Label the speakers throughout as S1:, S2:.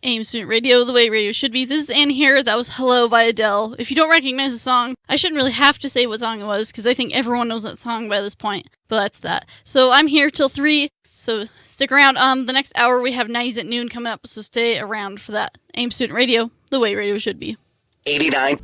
S1: Aims Student Radio, the way radio should be. This is Anne here. That was Hello by Adele. If you don't recognize the song, I shouldn't really have to say what song it was, because I think everyone knows that song by this point, but that's that. So I'm here till 3, so stick around. The next hour we have 90s at noon coming up, so stay around for that. Aims Student Radio, the way radio should be. 89.1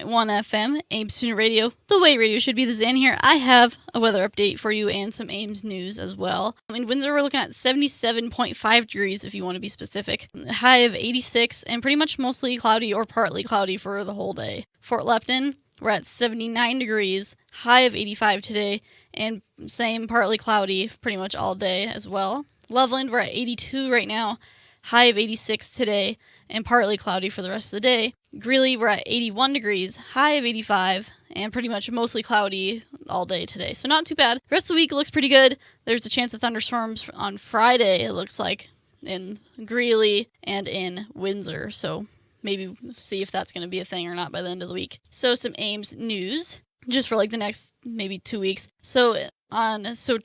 S1: FM, Aims Student Radio, the way radio should be. This is Anne here. I have a weather update for you and some Aims news as well. In Windsor, we're looking at 77.5 degrees if you want to be specific. High of 86 and pretty much mostly cloudy or partly cloudy for the whole day. Fort Lupton, we're at 79 degrees, high of 85 today, and same partly cloudy pretty much all day as well. Loveland, we're at 82 right now, high of 86 today, and partly cloudy for the rest of the day. Greeley, we're at 81 degrees, high of 85, and pretty much mostly cloudy all day today. So not too bad. The rest of the week looks pretty good. There's a chance of thunderstorms on Friday, it looks like, in Greeley and in Windsor. So maybe see if that's going to be a thing or not by the end of the week. So some Aims news, just for like the next maybe 2 weeks. So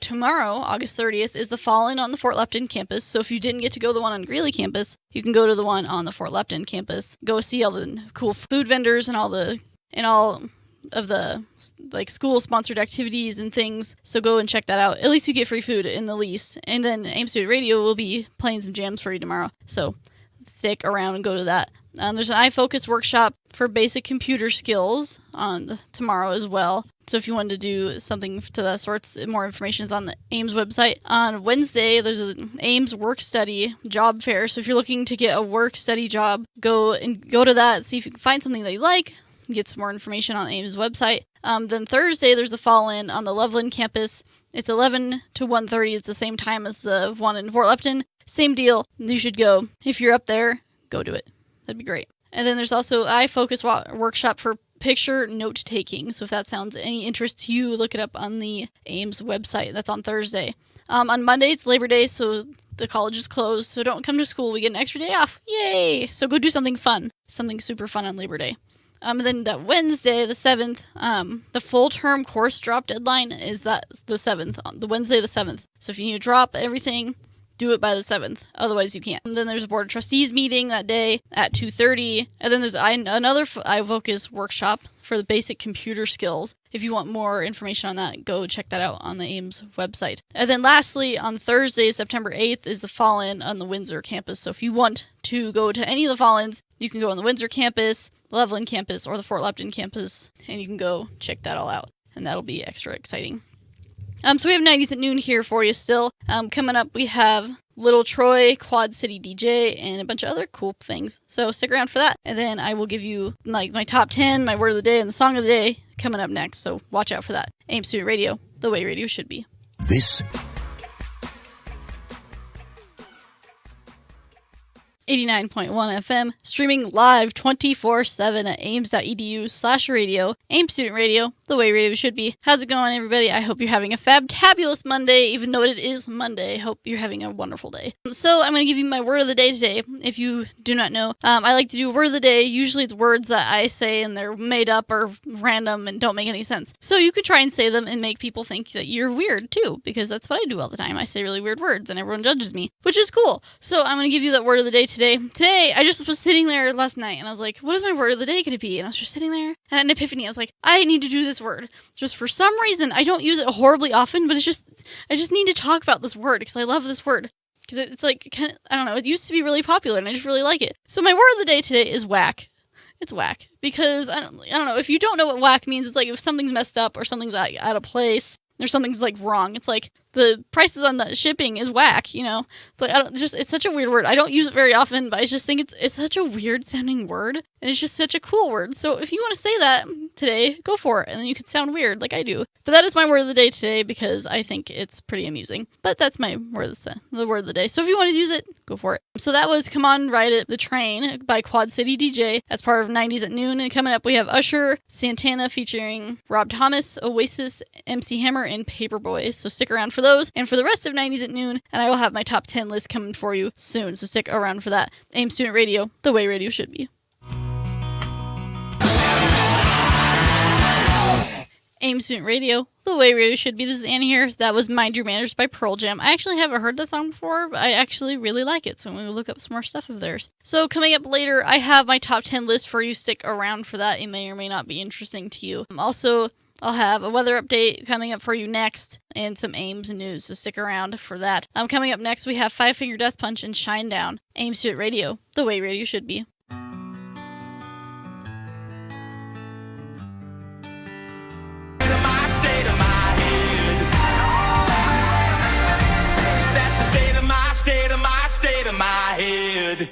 S1: tomorrow, August 30th, is the Fall-In on the Fort Lupton campus. So if you didn't get to go to the one on Greeley campus, you can go to the one on the Fort Lupton campus. Go see all the cool food vendors and all of the like school-sponsored activities and things. So go and check that out. At least you get free food in the least. And then Aims Student Radio will be playing some jams for you tomorrow. So stick around and go to that. There's an iFocus workshop for basic computer skills on tomorrow as well. So if you wanted to do something to that sort, more information is on the Aims website. On Wednesday, there's an Aims work study job fair. So if you're looking to get a work study job, go to that, see if you can find something that you like, get some more information on Aims website. Then Thursday, there's a Fall-In on the Loveland campus. It's 11 to 1:30. It's the same time as the one in Fort Lupton. Same deal. You should go. If you're up there, go do it. That'd be great. And then there's also iFocus workshop for picture note-taking. So if that sounds any interest to you, look it up on the Aims website. That's on Thursday. On Monday, it's Labor Day, so the college is closed. So don't come to school. We get an extra day off. Yay! So go do something fun. Something super fun on Labor Day. And then that Wednesday, the 7th, the full-term course drop deadline is the 7th, the Wednesday the 7th. So if you need to drop everything, do it by the 7th. Otherwise, you can't. And then there's a Board of Trustees meeting that day at 2:30. And then there's another iFocus workshop for the basic computer skills. If you want more information on that, go check that out on the Aims website. And then lastly, on Thursday, September 8th, is the Fall-In on the Windsor campus. So if you want to go to any of the Fall-Ins, you can go on the Windsor campus, the Loveland campus, or the Fort Lupton campus, and you can go check that all out. And that'll be extra exciting. So we have 90s at noon here for you still. Coming up, we have Little Troy, Quad City DJ, and a bunch of other cool things. So stick around for that. And then I will give you like my top 10, my word of the day, and the song of the day coming up next. So watch out for that. Aims Student Radio, the way radio should be.
S2: This
S1: 89.1 FM, streaming live 24/7 at aims.edu/radio. Aims Student Radio, the way radio should be. How's it going, everybody? I hope you're having a fabtabulous Monday, even though it is Monday. Hope you're having a wonderful day. So I'm going to give you my word of the day today. If you do not know, I like to do a word of the day. Usually it's words that I say and they're made up or random and don't make any sense. So you could try and say them and make people think that you're weird too, because that's what I do all the time. I say really weird words and everyone judges me, which is cool. So I'm going to give you that word of the day today. Today, I just was sitting there last night and I was like, what is my word of the day going to be? And I was just sitting there and I had an epiphany. I was like, I need to do this word. Just for some reason, I don't use it horribly often, but I just need to talk about this word because I love this word. Because it's like, kind of, I don't know, it used to be really popular and I just really like it. So my word of the day today is whack. It's whack. Because, I don't know, if you don't know what whack means, it's like if something's messed up or something's out of place or something's like wrong. It's like the prices on the shipping is whack, you know? It's like, it's such a weird word. I don't use it very often, but I just think it's such a weird sounding word. And it's just such a cool word. So if you want to say that today, go for it. And then you can sound weird like I do. But that is my word of the day today because I think it's pretty amusing. But that's my word of the day. So if you want to use it, go for it. So that was Come On Ride It, The Train by Quad City DJ as part of 90s at Noon. And coming up, we have Usher, Santana featuring Rob Thomas, Oasis, MC Hammer, and Paperboy. So stick around for those and for the rest of 90s at Noon. And I will have my top 10 list coming for you soon. So stick around for that. Aims Student Radio, the way radio should be. Aims Student Radio, the way radio should be. This is Annie here. That was Mind Your Manners by Pearl Jam. I actually haven't heard that song before, but I actually really like it, so I'm going to look up some more stuff of theirs. So coming up later, I have my top 10 list for you. Stick around for that. It may or may not be interesting to you. Also, I'll have a weather update coming up for you next and some Aims news, so stick around for that. Coming up next, we have Five Finger Death Punch and Shine Down. Aims Student Radio, the way radio should be.
S2: My head.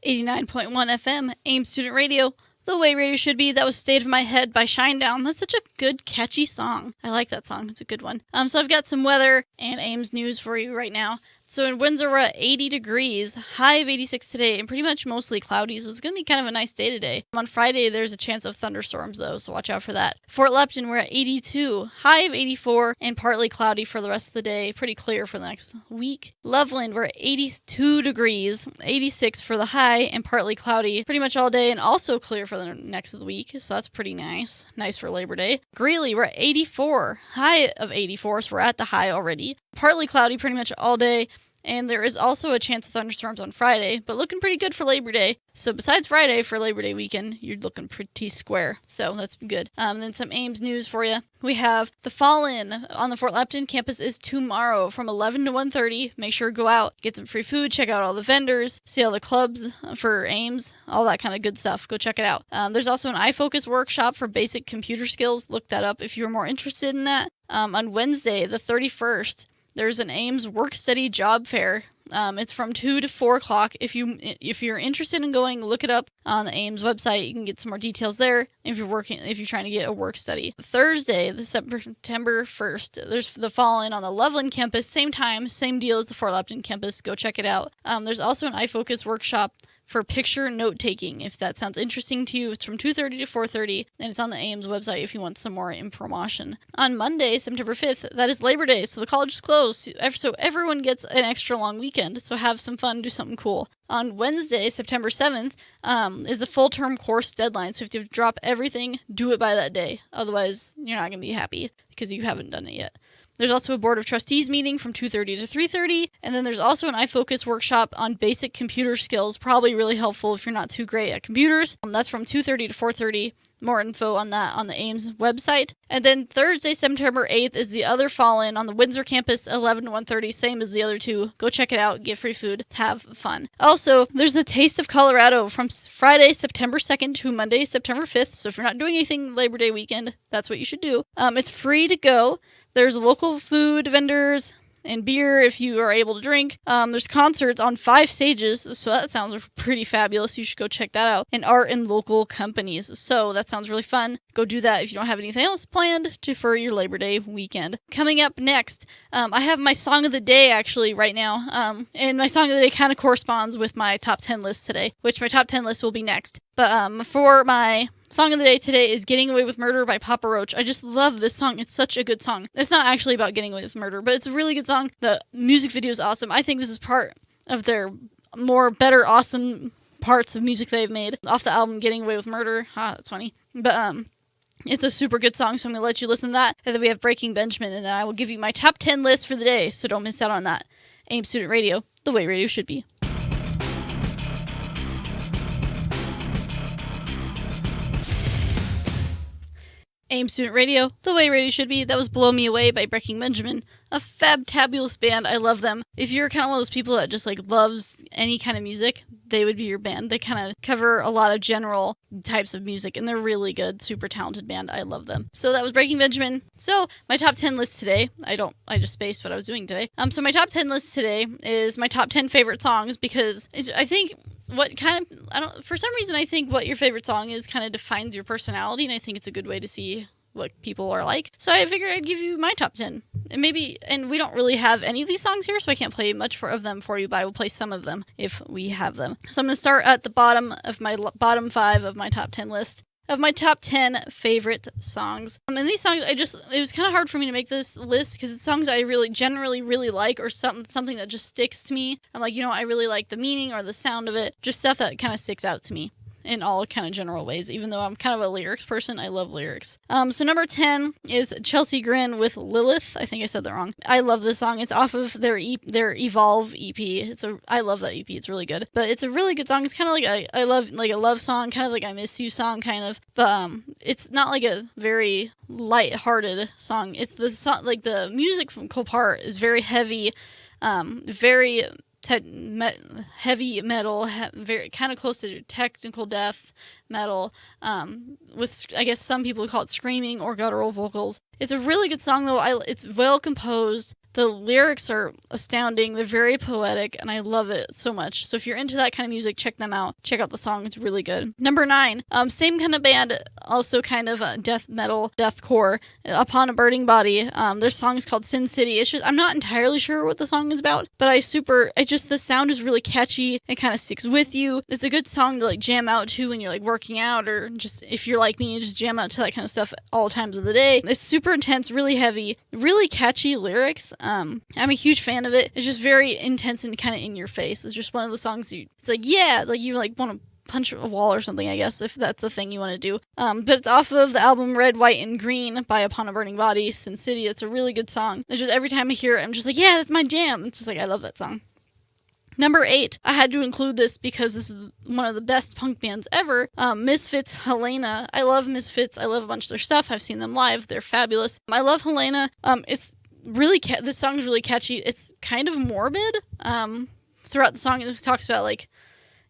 S1: 89.1 FM, Aims Student Radio, the way radio should be. That was State of My Head by Shinedown. That's such a good, catchy song. I like that song. It's a good one. So I've got some weather and Aims news for you right now. So in Windsor, we're at 80 degrees, high of 86 today, and pretty much mostly cloudy, so it's going to be kind of a nice day today. On Friday, there's a chance of thunderstorms, though, so watch out for that. Fort Lupton, we're at 82, high of 84, and partly cloudy for the rest of the day. Pretty clear for the next week. Loveland, we're at 82 degrees, 86 for the high, and partly cloudy pretty much all day, and also clear for the next of the week, so that's pretty nice. Nice for Labor Day. Greeley, we're at 84, high of 84, so we're at the high already. Partly cloudy pretty much all day. And there is also a chance of thunderstorms on Friday, but looking pretty good for Labor Day. So besides Friday, for Labor Day weekend, you're looking pretty square. So that's good. Then some Aims news for you. We have the Fall-In on the Fort Lupton campus is tomorrow from 11 to 1:30. Make sure to go out, get some free food, check out all the vendors, see all the clubs for Aims, all that kind of good stuff. Go check it out. There's also an iFocus workshop for basic computer skills. Look that up if you're more interested in that. On Wednesday, the 31st, there's an Aims Work Study Job Fair. It's from 2 to 4 o'clock. If you're interested in going, look it up on the Aims website. You can get some more details there if you're trying to get a work study. Thursday, the September 1st, there's the Fall-In on the Loveland campus. Same time, same deal as the Fort Lupton campus. Go check it out. There's also an iFocus workshop for picture note-taking, if that sounds interesting to you. It's from 2:30 to 4:30, and it's on the Aims website if you want some more information. On Monday, September 5th, that is Labor Day, so the college is closed, so everyone gets an extra long weekend, so have some fun, do something cool. On Wednesday, September 7th, is the full-term course deadline, so if you have to drop everything, do it by that day. Otherwise, you're not going to be happy because you haven't done it yet. There's also a Board of Trustees meeting from 2:30 to 3:30, and then there's also an iFocus workshop on basic computer skills, probably really helpful if you're not too great at computers. That's from 2:30 to 4:30. More info on that on the Aims website. And then Thursday, September 8th is the other Fall-In on the Windsor campus, 11 to 1:30, same as the other two. Go check it out, get free food, have fun. Also, there's the Taste of Colorado from Friday, September 2nd to Monday, September 5th. So if you're not doing anything Labor Day weekend, that's what you should do. It's free to go. There's local food vendors and beer if you are able to drink. There's concerts on 5 stages, so that sounds pretty fabulous. You should go check that out. And art and local companies, so that sounds really fun. Go do that if you don't have anything else planned for your Labor Day weekend. Coming up next, I have my song of the day actually right now, and my song of the day kind of corresponds with my top 10 list today, which my top 10 list will be next. But for my song of the day today is Getting Away with Murder by Papa Roach. I just love this song. It's such a good song. It's not actually about getting away with murder, but it's a really good song. The music video is awesome. I think this is part of their better, awesome parts of music they've made off the album Getting Away with Murder. That's funny. But it's a super good song, so I'm going to let you listen to that. And then we have Breaking Benjamin, and then I will give you my top 10 list for the day, so don't miss out on that. Aims Student Radio, the way radio should be. Aims Student Radio, the way radio should be. That was Blow Me Away by Breaking Benjamin, a fabtabulous band. I love them. If you're kind of one of those people that just loves any kind of music, they would be your band. They kind of cover a lot of general types of music, and they're really good, super talented band. I love them. So that was Breaking Benjamin. So my top 10 list today, I just spaced what I was doing today. So my top 10 list today is my top 10 favorite songs, because I think for some reason I think what your favorite song is kind of defines your personality, and I think it's a good way to see what people are like. So I figured I'd give you my top 10. And we don't really have any of these songs here, so I can't play much of them for you, but I will play some of them if we have them. So I'm going to start at the bottom of my bottom 5 of my top 10 list of my top 10 favorite songs. And these songs, it was kind of hard for me to make this list because it's songs I generally really like, or something that just sticks to me. I'm like, I really like the meaning or the sound of it, just stuff that kind of sticks out to me. in all kind of general ways. Even though I'm kind of a lyrics person, I love lyrics. So number 10 is Chelsea Grin with Lilith. I think I said that wrong. I love this song. It's off of their Evolve EP. I love that EP. It's really good. But it's a really good song. It's kind of like a love song, kind of like I Miss You song, kind of. But it's not like a very light-hearted song. It's the song, like the musical part is very heavy, very heavy metal, very kind of close to technical death metal, with, I guess some people call it screaming or guttural vocals. It's a really good song though. It's well composed. The lyrics are astounding. They're very poetic, and I love it so much. So if you're into that kind of music, check them out. Check out the song. It's really good. Number 9, same kind of band, also kind of death metal, deathcore, Upon a Burning Body. Their song is called Sin City. It's just, I'm not entirely sure what the song is about, but the sound is really catchy. It kind of sticks with you. It's a good song to like jam out to when you're like working out, or just if you're like me, you just jam out to that kind of stuff all times of the day. It's super intense, really heavy, really catchy lyrics. I'm a huge fan of it. It's just very intense and kind of in your face. It's just one of the songs it's like, yeah, like you like want to punch a wall or something, I guess, if that's a thing you want to do. But it's off of the album Red, White, and Green by Upon a Burning Body, Sin City. It's a really good song. It's just every time I hear it, I'm just like, yeah, that's my jam. It's just like, I love that song. Number 8, I had to include this because this is one of the best punk bands ever. Misfits, Helena. I love Misfits. I love a bunch of their stuff. I've seen them live. They're fabulous. I love Helena. It's really this song is really catchy. It's kind of morbid. Throughout the song, it talks about like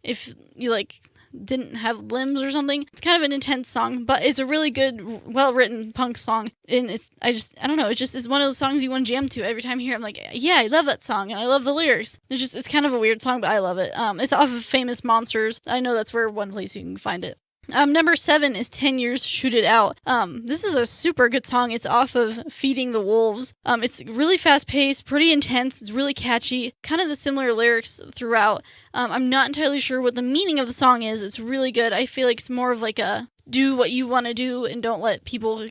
S1: if you like didn't have limbs or something. It's kind of an intense song, but it's a really good, well-written punk song. And I don't know, it's one of those songs you want to jam to. Every time you hear it, I'm like, yeah, I love that song, and I love the lyrics. It's kind of a weird song, but I love it. It's off of Famous Monsters. I know that's where one place you can find it. Number 7 is 10 Years, Shoot It Out. This is a super good song. It's off of Feeding the Wolves. It's really fast-paced, pretty intense. It's really catchy. Kind of the similar lyrics throughout. I'm not entirely sure what the meaning of the song is. It's really good. I feel like it's more of like a do what you want to do and don't let people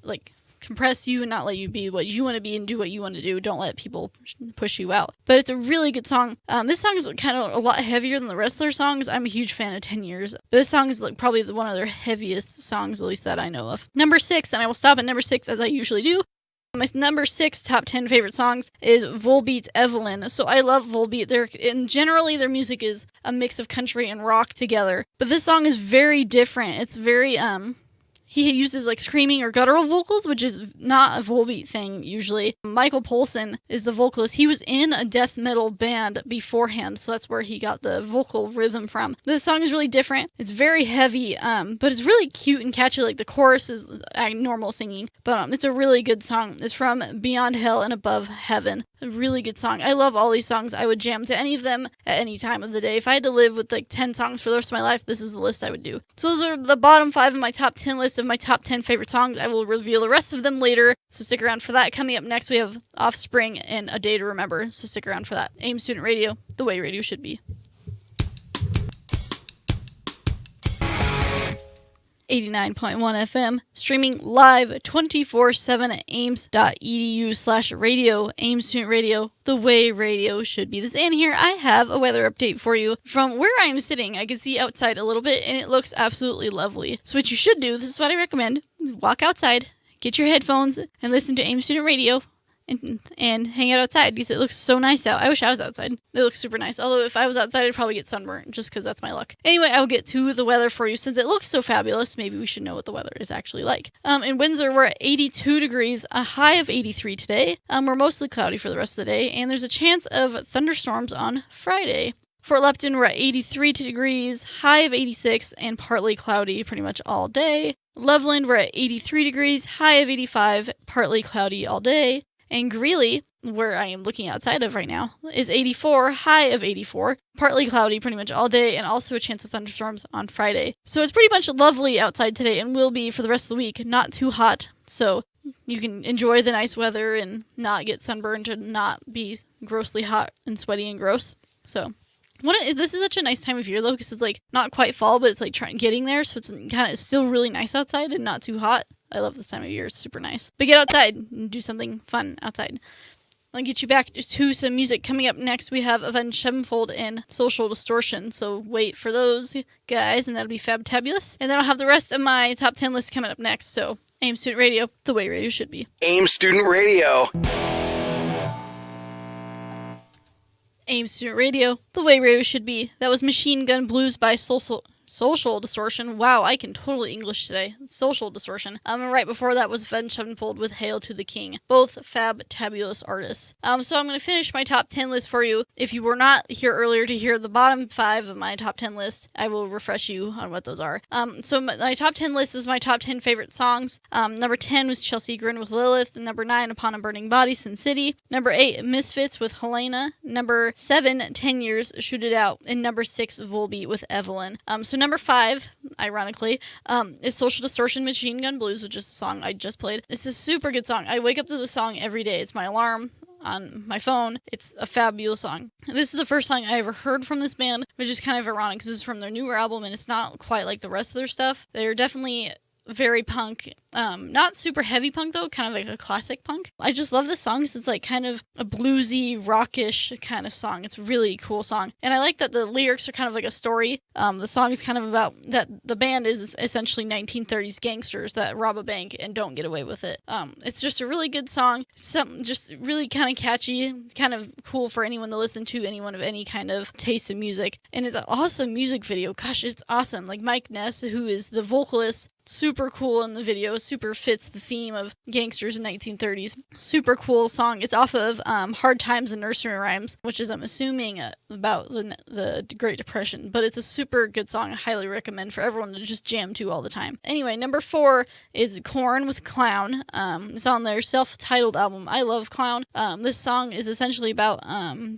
S1: like compress you and not let you be what you want to be and do what you want to do. Don't let people push you out. But it's a really good song. This song is kind of a lot heavier than the rest of their songs. I'm a huge fan of 10 Years. But this song is like probably one of their heaviest songs, at least that I know of. Number 6, and I will stop at number 6 as I usually do. My number 6 top 10 favorite songs is Volbeat's Evelyn. So I love Volbeat. Generally their music is a mix of country and rock together. But this song is very different. It's very he uses like screaming or guttural vocals, which is not a Volbeat thing usually. Michael Poulsen is the vocalist. He was in a death metal band beforehand, so that's where he got the vocal rhythm from. This song is really different. It's very heavy, but it's really cute and catchy. Like the chorus is normal singing, but it's a really good song. It's from Beyond Hell and Above Heaven. A really good song. I love all these songs. I would jam to any of them at any time of the day. If I had to live with like 10 songs for the rest of my life, this is the list I would do. So those are the bottom 5 of my top 10 list of my top 10 favorite songs. I will reveal the rest of them later, so stick around for that. Coming up next, we have Offspring and A Day to Remember, so stick around for that. Aims Student Radio, the way radio should be. 89.1 FM, streaming live 24/7 at aims.edu/radio. Aims Student Radio, the way radio should be. This is Anne here. I have a weather update for you. From where I am sitting, I can see outside a little bit, and it looks absolutely lovely. So what you should do, this is what I recommend, walk outside, get your headphones, and listen to Aims Student Radio. And hang out outside because it looks so nice out. I wish I was outside. It looks super nice. Although if I was outside, I'd probably get sunburned just because that's my luck. Anyway, I'll get to the weather for you. Since it looks so fabulous, maybe we should know what the weather is actually like. In Windsor, we're at 82 degrees, a high of 83 today. We're mostly cloudy for the rest of the day, and there's a chance of thunderstorms on Friday. Fort Lupton, we're at 83 degrees, high of 86, and partly cloudy pretty much all day. Loveland, we're at 83 degrees, high of 85, partly cloudy all day. And Greeley, where I am looking outside of right now, is 84, high of 84, partly cloudy pretty much all day, and also a chance of thunderstorms on Friday. So it's pretty much lovely outside today and will be for the rest of the week. Not too hot, so you can enjoy the nice weather and not get sunburned and not be grossly hot and sweaty and gross. So this is such a nice time of year though, because it's like not quite fall, but it's like getting there, so it's kind of still really nice outside and not too hot. I love this time of year. It's super nice. But get outside and do something fun outside. I'll get you back to some music. Coming up next, we have Avenged Sevenfold and Social Distortion. So wait for those guys, and that'll be fabtabulous. And then I'll have the rest of my top 10 list coming up next. So Aims Student Radio, the way radio should be.
S2: Aims Student Radio.
S1: Aims Student Radio, the way radio should be. That was Machine Gun Blues by Social Distortion. Wow, I can totally English today. Social Distortion. And right before that was Avenged Sevenfold with Hail to the King. Both fabtabulous artists. So I'm going to finish my top 10 list for you. If you were not here earlier to hear the bottom 5 of my top 10 list, I will refresh you on what those are. So my top 10 list is my top 10 favorite songs. Number 10 was Chelsea Grin with Lilith. Number 9, Upon a Burning Body, Sin City. Number 8, Misfits with Helena. Number 7, 10 Years, Shoot It Out. And number 6, Volbeat with Evelyn. So number 5, ironically, is Social Distortion Machine Gun Blues, which is the song I just played. It's a super good song. I wake up to the song every day. It's my alarm on my phone. It's a fabulous song. This is the first song I ever heard from this band, which is kind of ironic because this is from their newer album and it's not quite like the rest of their stuff. They're definitely very punk. Not super heavy punk though, kind of like a classic punk. I just love this song because it's like kind of a bluesy, rockish kind of song. It's a really cool song. And I like that the lyrics are kind of like a story. The song is kind of about that the band is essentially 1930s gangsters that rob a bank and don't get away with it. It's just a really good song. Something just really kind of catchy, kind of cool for anyone to listen to, anyone of any kind of taste in music. And it's an awesome music video. Gosh, it's awesome. Like Mike Ness, who is the vocalist, super cool in the video, super fits the theme of gangsters in 1930s. Super cool song. It's off of Hard Times and Nursery Rhymes, which is, I'm assuming, about the Great Depression. But it's a super good song. I highly recommend for everyone to just jam to all the time. Anyway, number 4 is Korn with Clown. It's on their self-titled album. I love Clown. This song is essentially about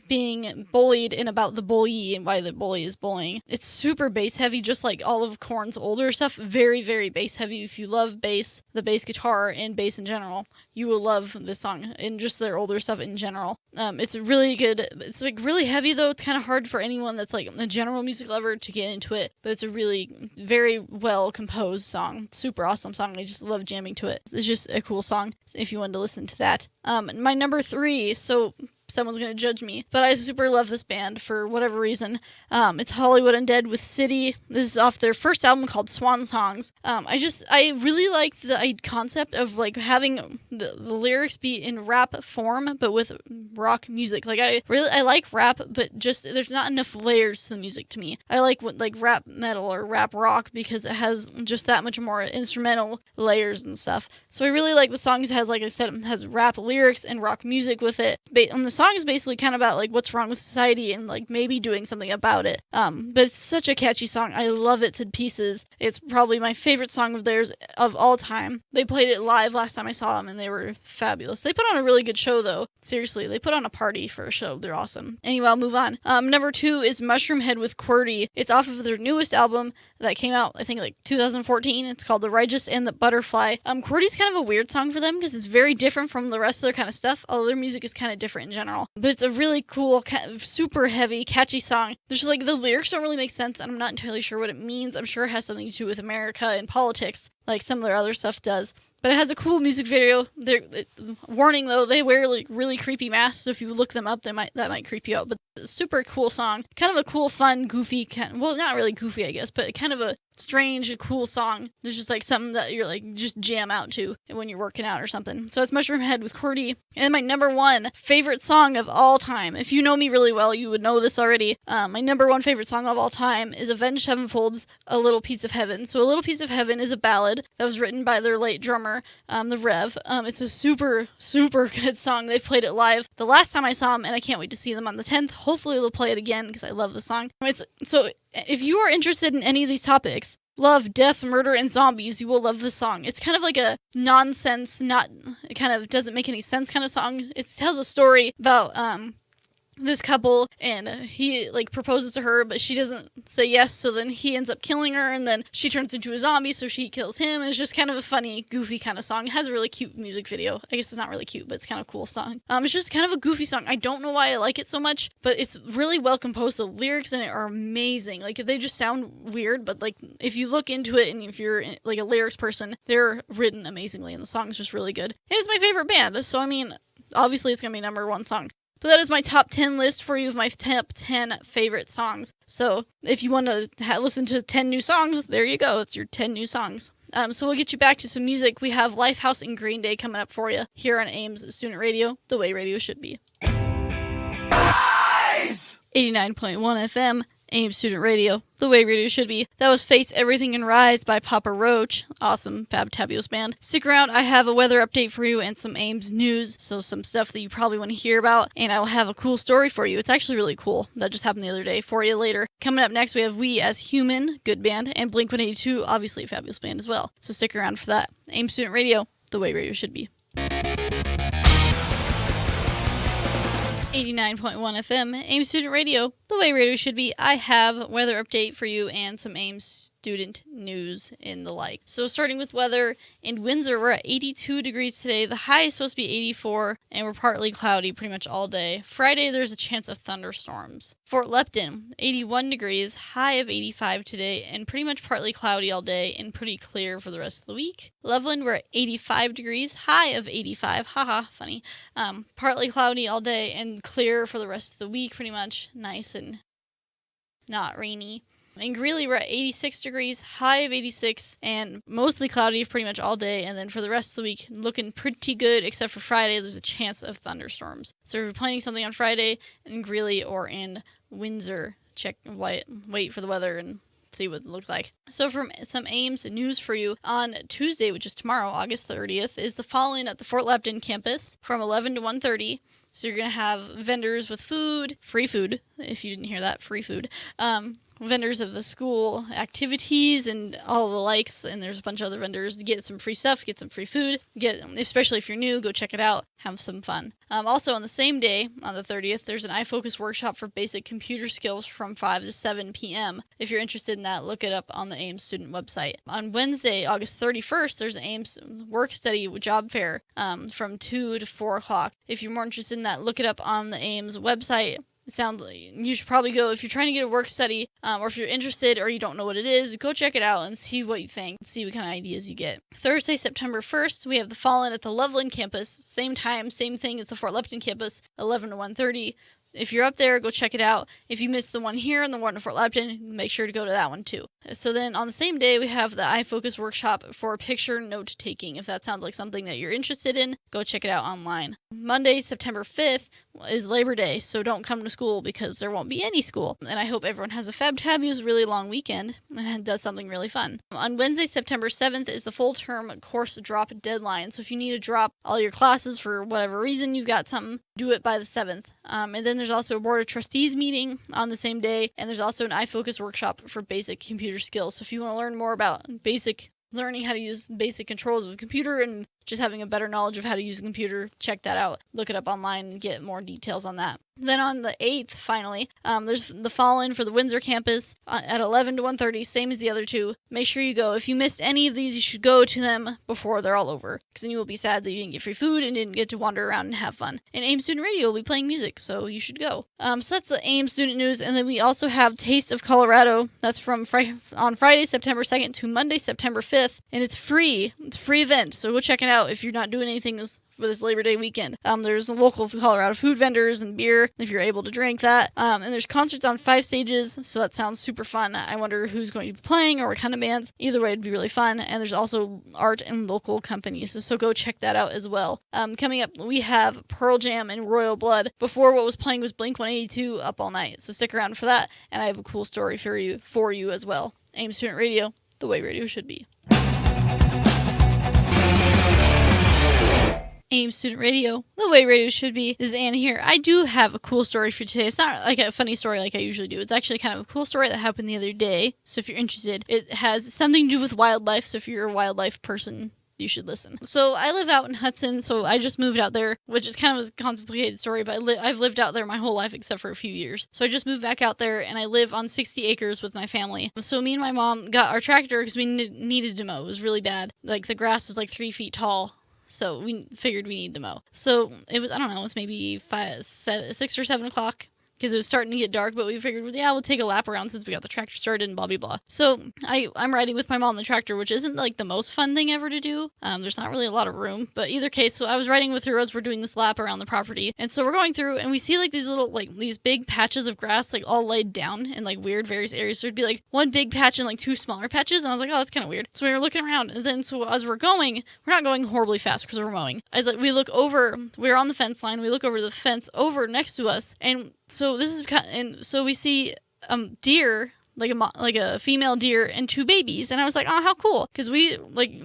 S1: being bullied and about the bully and why the bully is bullying. It's super bass heavy, just like all of Korn's older stuff. Very, very bass heavy. If you love bass, the bass guitar and bass in general, you will love this song and just their older stuff in general. It's really good. It's like really heavy though. It's kind of hard for anyone that's like a general music lover to get into it, but it's a really very well composed song. Super awesome song. I just love jamming to it. It's just a cool song if you wanted to listen to that. My number 3, so someone's going to judge me, but I super love this band for whatever reason. It's Hollywood Undead with City. This is off their first album called Swan Songs. I really like the concept of like having the lyrics be in rap form, but with rock music. Like I like rap, but just there's not enough layers to the music to me. I like rap metal or rap rock because it has just that much more instrumental layers and stuff. So I really like the songs. It has, like I said, it has rap lyrics and rock music with it. And the song is basically kind of about like what's wrong with society and like maybe doing something about it. But it's such a catchy song. I love it to pieces. It's probably my favorite song of theirs of all time. They played it live last time I saw them and they were fabulous. They put on a really good show though. Seriously, they put on a party for a show. They're awesome. Anyway, I'll move on. Number 2 is Mushroomhead with QWERTY. It's off of their newest album that came out, I think, like 2014. It's called The Righteous and the Butterfly. QWERTY's kind of a weird song for them because it's very different from the rest of their kind of stuff, although their music is kind of different in general. But it's a really cool, super heavy, catchy song. There's just like the lyrics don't really make sense, and I'm not entirely sure what it means. I'm sure it has something to do with America and politics, like some of their other stuff does. But it has a cool music video. Warning though, they wear like really creepy masks, so if you look them up, that might creep you out. But super cool song. Kind of a cool, fun, goofy, well, not really goofy, I guess, but kind of a strange, cool song. There's just like something that you're like just jam out to when you're working out or something. So it's Mushroomhead with QWERTY. And my number 1 favorite song of all time. If you know me really well, you would know this already. My number 1 favorite song of all time is Avenged Sevenfold's A Little Piece of Heaven. So A Little Piece of Heaven is a ballad that was written by their late drummer, the Rev. It's a super, super good song. They've played it live the last time I saw them, and I can't wait to see them on the 10th. Hopefully they'll play it again because I love the song. So if you are interested in any of these topics, love, death, murder, and zombies, you will love this song. It's kind of like a nonsense, it kind of doesn't make any sense kind of song. It tells a story about this couple, and he like proposes to her, but she doesn't say yes, so then he ends up killing her, and then she turns into a zombie, so she kills him. And it's just kind of a funny, goofy kind of song. It has a really cute music video. I guess it's not really cute, but it's kind of a cool song. It's just kind of a goofy song. I don't know why I like it so much, but it's really well composed. The lyrics in it are amazing. Like, they just sound weird, but like if you look into it, and if you're like a lyrics person, they're written amazingly, and the song's just really good. It is my favorite band, so I mean, obviously it's going to be number one song. But that is my top 10 list for you of my top 10 favorite songs. So if you want to listen to 10 new songs, there you go. It's your 10 new songs. So we'll get you back to some music. We have Lifehouse and Green Day coming up for you here on Aims Student Radio, the way radio should be. 89.1 FM, Aims Student Radio, the way radio should be. That was Face Everything and Rise by Papa Roach. Awesome Fabtabulos band. Stick around, I have a weather update for you and some Aims news, so some stuff that you probably want to hear about, and I'll have a cool story for you. It's actually really cool. That just happened the other day for you later. Coming up next, we have We As Human, good band, and Blink-182, obviously a fabulous band as well. So stick around for that. Aims Student Radio, the way radio should be. 89.1 FM, Aims Student Radio, the way radio should be. I have weather update for you and some Aims student news and the like. So starting with weather, in Windsor, we're at 82 degrees today. The high is supposed to be 84, and we're partly cloudy pretty much all day. Friday, there's a chance of thunderstorms. Fort Lupton, 81 degrees, high of 85 today, and pretty much partly cloudy all day and pretty clear for the rest of the week. Loveland, we're at 85 degrees, high of 85, haha, funny. Partly cloudy all day and clear for the rest of the week, pretty much nice and not rainy. In Greeley, we're at 86 degrees, high of 86, and mostly cloudy pretty much all day. And then for the rest of the week, looking pretty good, except for Friday, there's a chance of thunderstorms. So if you're planning something on Friday in Greeley or in Windsor, wait for the weather and see what it looks like. So from some Aims news for you, on Tuesday, which is tomorrow, August 30th, is the Fall-In at the Fort Lupton campus from 11 to 1:30. So you're going to have vendors with food, free food, if you didn't hear that, free food, vendors of the school activities and all the likes, and there's a bunch of other vendors. Get some free stuff, get some free food, especially if you're new, go check it out, have some fun. Also on the same day, on the 30th, there's an iFocus workshop for basic computer skills from 5 to 7 p.m. If you're interested in that, look it up on the Aims student website. On Wednesday, August 31st, there's an Aims work study job fair from 2 to 4 o'clock. If you're more interested in that, look it up on the Aims website. It sounds like you should probably go if you're trying to get a work study, or if you're interested or you don't know what it is, go check it out and see what you think, see what kind of ideas you get. Thursday, September 1st, we have the Fall-In at the Loveland campus. Same time, same thing as the Fort Lupton campus, 11 to 1:30. If you're up there, go check it out. If you missed the one here and the one at Fort Lupton, make sure to go to that one too. So then on the same day, we have the iFocus workshop for picture note taking. If that sounds like something that you're interested in, go check it out online. Monday, September 5th is Labor Day, so don't come to school because there won't be any school. And I hope everyone has a Fabtabulos really long weekend and does something really fun. On Wednesday, September 7th is the full term course drop deadline. So if you need to drop all your classes for whatever reason, you've got something, do it by the 7th. And then there's also a Board of Trustees meeting on the same day, and there's also an iFocus workshop for basic computer skills. So if you want to learn more about learning how to use basic controls of a computer and just having a better knowledge of how to use a computer, check that out. Look it up online and get more details on that. Then on the 8th, finally, there's the Fall-In for the Windsor campus at 11 to 1:30, same as the other two. Make sure you go. If you missed any of these, you should go to them before they're all over, because then you will be sad that you didn't get free food and didn't get to wander around and have fun. And Aims Student Radio will be playing music, so you should go. So that's the Aims Student News, and then we also have Taste of Colorado. That's from on Friday, September 2nd to Monday, September 5th, and it's free. It's a free event, so go check it out if you're not doing anything for this Labor Day weekend. There's local Colorado food vendors and beer if you're able to drink that. And there's concerts on 5 stages, so that sounds super fun. I wonder who's going to be playing or what kind of bands. Either way, it'd be really fun. And there's also art and local companies, so go check that out as well. Coming up, we have Pearl Jam and Royal Blood. Before, what was playing was Blink-182 Up All Night, so stick around for that. And I have a cool story for you as well. Aims Student Radio, the way radio should be. Aims Student Radio, the way radio should be. This is Anna here. I do have a cool story for today. It's not like a funny story like I usually do. It's actually kind of a cool story that happened the other day. So if you're interested, it has something to do with wildlife. So if you're a wildlife person, you should listen. So I live out in Hudson, so I just moved out there, which is kind of a complicated story, but I've lived out there my whole life except for a few years. So I just moved back out there, and I live on 60 acres with my family. So me and my mom got our tractor because we needed to mow. It was really bad. Like, the grass was like 3 feet tall. So we figured we needed to mow. So it was, I don't know, it was maybe 6 or 7 o'clock. because it was starting to get dark, but we figured, yeah, we'll take a lap around since we got the tractor started and blah, blah, blah. So I'm riding with my mom on the tractor, which isn't like the most fun thing ever to do. There's not really a lot of room, but either case, so I was riding with her as we're doing this lap around the property. And so we're going through and we see like these little, like these big patches of grass, like all laid down in like weird various areas. So it'd be like one big patch and like two smaller patches. And I was like, oh, that's kind of weird. So we were looking around, and then so as we're going, we're not going horribly fast because we're mowing. As like we look over, we're on the fence line. We look over the fence over next to us, and so this is and so we see deer. Like a female deer and two babies, and I was like, oh, how cool, because we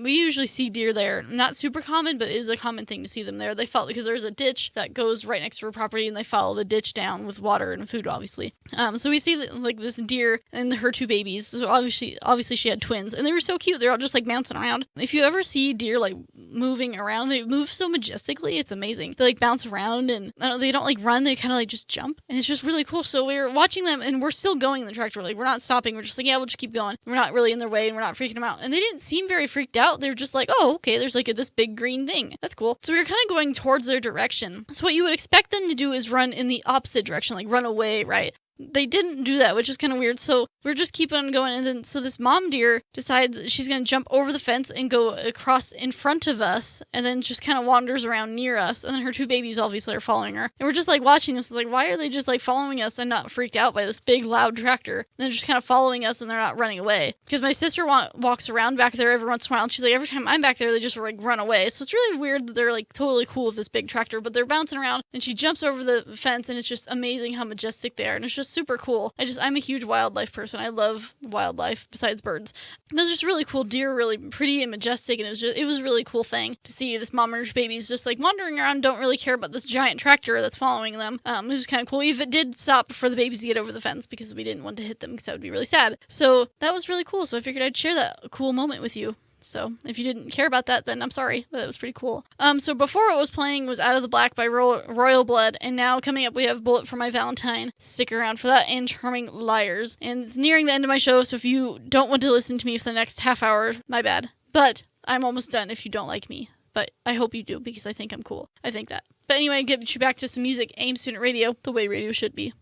S1: usually see deer there, not super common, but it is a common thing to see them there. They follow because there's a ditch that goes right next to our property, and they follow the ditch down with water and food, obviously. So we see like this deer and her two babies. So obviously she had twins, and they were so cute. They're all just like bouncing around. If you ever see deer like moving around, they move so majestically. It's amazing. They like bounce around, and they don't like run. They kind of like just jump, and it's just really cool. So we were watching them, and we're still going in the tractor. Like we're not stopping. We're just like, yeah, we'll just keep going. We're not really in their way, and we're not freaking them out. And they didn't seem very freaked out. They were just like, oh, okay, there's like this big green thing. That's cool. So we were kind of going towards their direction. So what you would expect them to do is run in the opposite direction, like run away, right? They didn't do that, which is kind of weird. So we're just keep on going. And then so this mom deer decides she's going to jump over the fence and go across in front of us, and then just kind of wanders around near us. And then her two babies obviously are following her. And we're just like watching this. It's like, why are they just like following us and not freaked out by this big loud tractor? And they're just kind of following us, and they're not running away. Because my sister walks around back there every once in a while, and she's like, every time I'm back there, they just like run away. So it's really weird that they're like totally cool with this big tractor, but they're bouncing around, and she jumps over the fence, and it's just amazing how majestic they are. And it's just super cool. I'm a huge wildlife person. I love wildlife besides birds. But it's just really cool. Deer are really pretty and majestic, and it was a really cool thing to see this mom and her babies just like wandering around, don't really care about this giant tractor that's following them. It was kind of cool. If it did stop for the babies to get over the fence, because we didn't want to hit them because that would be really sad. So that was really cool. So I figured I'd share that cool moment with you. So if you didn't care about that, then I'm sorry, but it was pretty cool. So before it was playing was Out of the Black by Royal Blood, and now coming up we have Bullet for My Valentine. Stick around for that, and Charming Liars. And it's nearing the end of my show, so if you don't want to listen to me for the next half hour, my bad. But I'm almost done if you don't like me. But I hope you do, because I think I'm cool. I think that. But anyway, get you back to some music. Aims Student Radio, the way radio should be.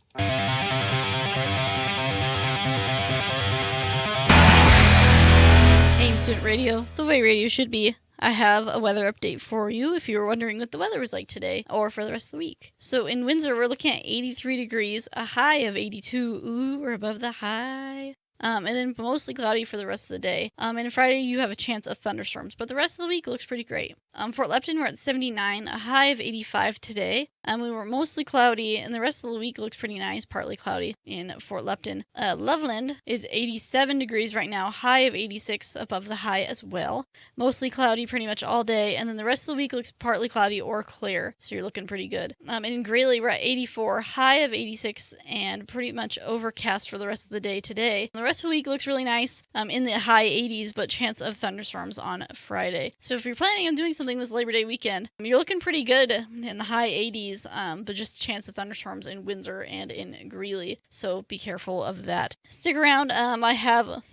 S1: Aims Student Radio, the way radio should be. I have a weather update for you if you were wondering what the weather was like today or for the rest of the week. So in Windsor, we're looking at 83 degrees, a high of 82. Ooh, we're above the high. And then mostly cloudy for the rest of the day. And Friday, you have a chance of thunderstorms, but the rest of the week looks pretty great. Fort Lupton, we're at 79, a high of 85 today. We were mostly cloudy, and the rest of the week looks pretty nice, partly cloudy in Fort Lupton. Loveland is 87 degrees right now, high of 86 above the high as well. Mostly cloudy pretty much all day, and then the rest of the week looks partly cloudy or clear, so you're looking pretty good. And in Greeley, we're at 84, high of 86, and pretty much overcast for the rest of the day today. The rest of the week looks really nice, in the high 80s, but chance of thunderstorms on Friday. So if you're planning on doing something this Labor Day weekend, you're looking pretty good in the high 80s, but just chance of thunderstorms in Windsor and in Greeley, so be careful of that. Stick around. I have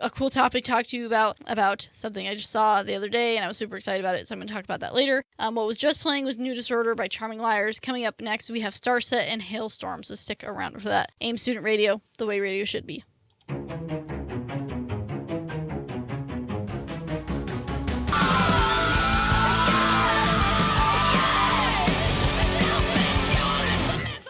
S1: a cool topic to talk to you about something I just saw the other day, and I was super excited about it, so I'm going to talk about that later. What was just playing was New Disorder by Charming Liars. Coming up next, we have Starset and Hailstorm, so stick around for that. Aims Student Radio, the way radio should be.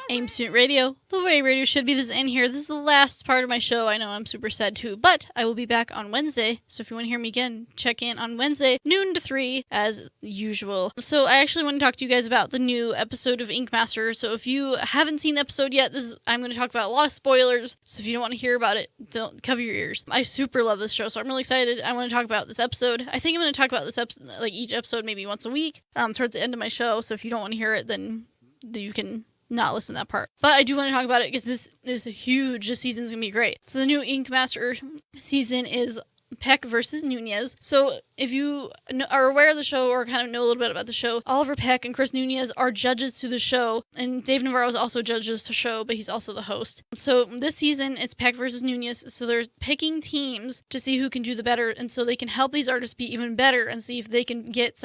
S1: Aims Student Radio, the way radio should be. This is in here. This is the last part of my show. I know I'm super sad too, but I will be back on Wednesday. So if you want to hear me again, check in on Wednesday, noon to 3, as usual. So I actually want to talk to you guys about the new episode of Ink Master. So if you haven't seen the episode yet, I'm going to talk about a lot of spoilers. So if you don't want to hear about it, don't cover your ears. I super love this show, so I'm really excited. I want to talk about this episode. I think I'm going to talk about this episode, like each episode, maybe once a week, towards the end of my show. So if you don't want to hear it, then you can not listen to that part. But I do want to talk about it because this is huge. This season's gonna be great. So the new Ink Master season is Peck versus Nunez. So if you are aware of the show or kind of know a little bit about the show, Oliver Peck and Chris Nunez are judges to the show, and Dave Navarro is also judges to the show, but he's also the host. So this season, it's Peck versus Nunez, so they're picking teams to see who can do the better, and so they can help these artists be even better and see if they can get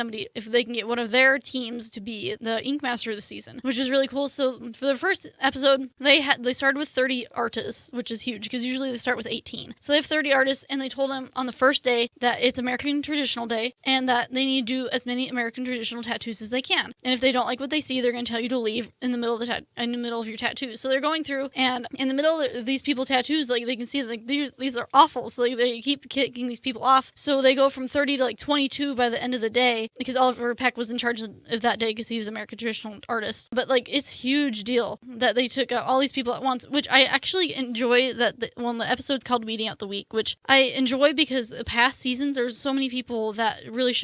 S1: one of their teams to be the Ink Master of the season, which is really cool. So for the first episode, they started with 30 artists, which is huge, because usually they start with 18. So they have 30 artists, and they told them on the first day that it's American Traditional Day, and that they need to do as many American traditional tattoos as they can. And if they don't like what they see, they're going to tell you to leave in the middle of your tattoos. So they're going through, and in the middle of these people tattoos, like they can see like these are awful. So they keep kicking these people off. So they go from 30 to like 22 by the end of the day, because Oliver Peck was in charge of that day because he was American Traditional artist. But like it's a huge deal that they took out all these people at once, which I actually enjoy. The episode's called Weeding Out the Week, which I enjoy because past seasons there's so many people that really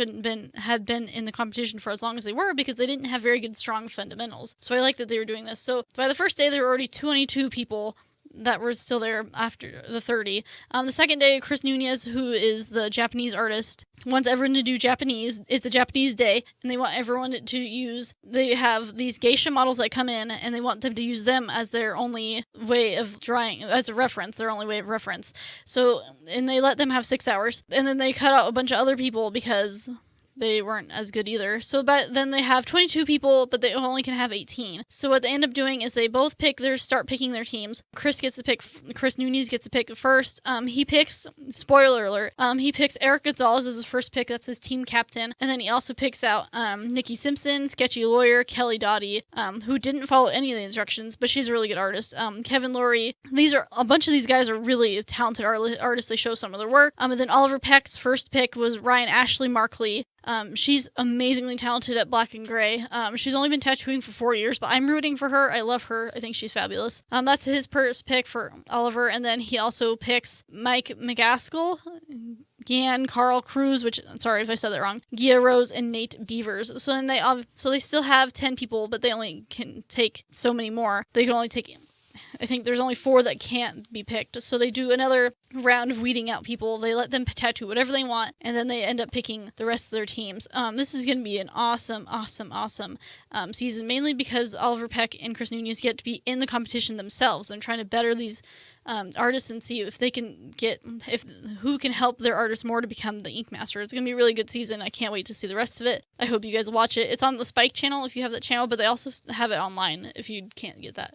S1: had been in the competition for as long as they were, because they didn't have very good strong fundamentals. So I like that they were doing this. So by the first day there were already 22 people that were still there after the 30. The second day, Chris Nunez, who is the Japanese artist, wants everyone to do Japanese. It's a Japanese day, and they want everyone to use, they have these geisha models that come in, and they want them to use them as their only way of drawing, as a reference, their only way of reference. So, and they let them have 6 hours, and then they cut out a bunch of other people because they weren't as good either. So but then they have 22 people, but they only can have 18. So what they end up doing is they both start picking their teams. Chris Nunez gets to pick first. He picks, spoiler alert, he picks Eric Gonzalez as his first pick. That's his team captain. And then he also picks out Nikki Simpson, Sketchy Lawyer, Kelly Dottie, who didn't follow any of the instructions, but she's a really good artist. Kevin Laurie. A bunch of these guys are really talented artists. They show some of their work. And then Oliver Peck's first pick was Ryan Ashley Markley. She's amazingly talented at black and gray. She's only been tattooing for 4 years, but I'm rooting for her. I love her. I think she's fabulous. That's his first pick for Oliver, and then he also picks Mike McGaskill, Gian, Carl Cruz, which, sorry if I said that wrong, Gia Rose, and Nate Beavers. So then they still have 10 people, but they only can take so many more. They can only take, I think there's only 4 that can't be picked. So they do another round of weeding out people. They let them tattoo whatever they want, and then they end up picking the rest of their teams. This is going to be an awesome season, mainly because Oliver Peck and Chris Nunez get to be in the competition themselves and trying to better these artists and see if they can who can help their artists more to become the Ink Master. It's going to be a really good season. I can't wait to see the rest of it. I hope you guys watch it. It's on the Spike channel if you have that channel, but they also have it online if you can't get that.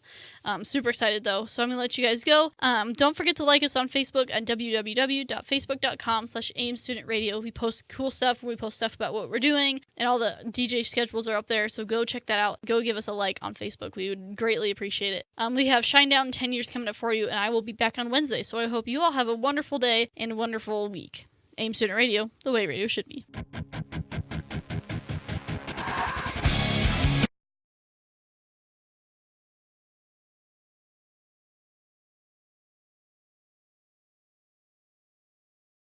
S1: Super excited though, so I'm going to let you guys go. Don't forget to like us on Facebook at www.facebook.com/Aims Student Radio. We post cool stuff. We post stuff about what we're doing, and all the DJ schedules are up there, so go check that out. Go give us a like on Facebook. We would greatly appreciate it. We have Shinedown 10 years coming up for you, and I will be back on Wednesday, so I hope you all have a wonderful day and a wonderful week. Aims Student Radio, the way radio should be.